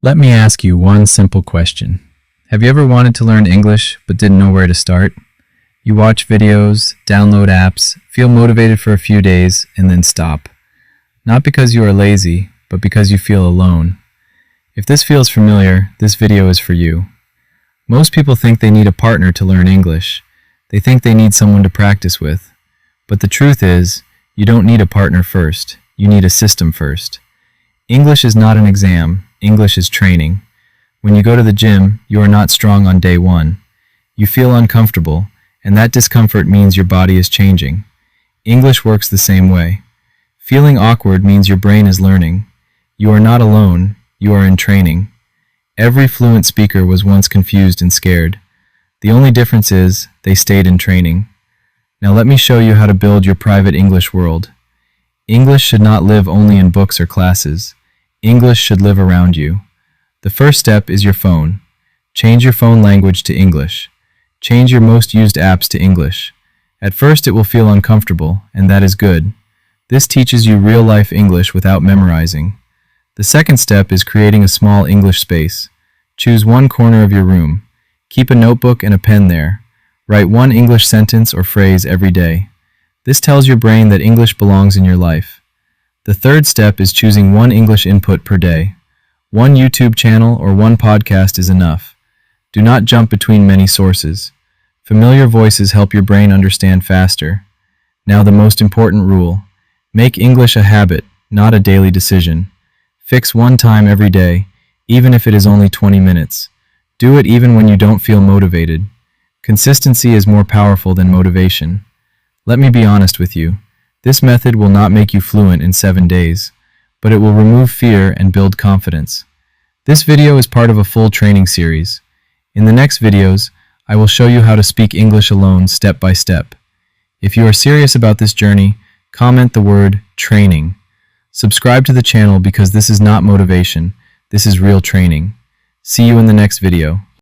Let me ask you one simple question. Have you ever wanted to learn English but didn't know where to start? You watch videos, download apps, feel motivated for a few days, and then stop. Not because you are lazy, but because you feel alone. If this feels familiar, this video is for you. Most people think they need a partner to learn English. They think they need someone to practice with. But the truth is, you don't need a partner first. You need a system first. English is not an exam. English is training. When you go to the gym, you are not strong on day one. You feel uncomfortable, and that discomfort means your body is changing. English works the same way. Feeling awkward means your brain is learning. You are not alone, you are in training. Every fluent speaker was once confused and scared. The only difference is, they stayed in training. Now let me show you how to build your private English world. English should not live only in books or classes. English should live around you. The first step is your phone. Change your phone language to English. Change your most used apps to English. At first it will feel uncomfortable, and that is good. This teaches you real-life English without memorizing. The second step is creating a small English space. Choose one corner of your room. Keep a notebook and a pen there. Write one English sentence or phrase every day. This tells your brain that English belongs in your life. The third step is choosing one English input per day. One YouTube channel or one podcast is enough. Do not jump between many sources. Familiar voices help your brain understand faster. Now the most important rule. Make English a habit, not a daily decision. Fix one time every day, even if it is only 20 minutes. Do it even when you don't feel motivated. Consistency is more powerful than motivation. Let me be honest with you. This method will not make you fluent in 7 days, but it will remove fear and build confidence. This video is part of a full training series. In the next videos, I will show you how to speak English alone step by step. If you are serious about this journey, comment the word training. Subscribe to the channel because this is not motivation, this is real training. See you in the next video.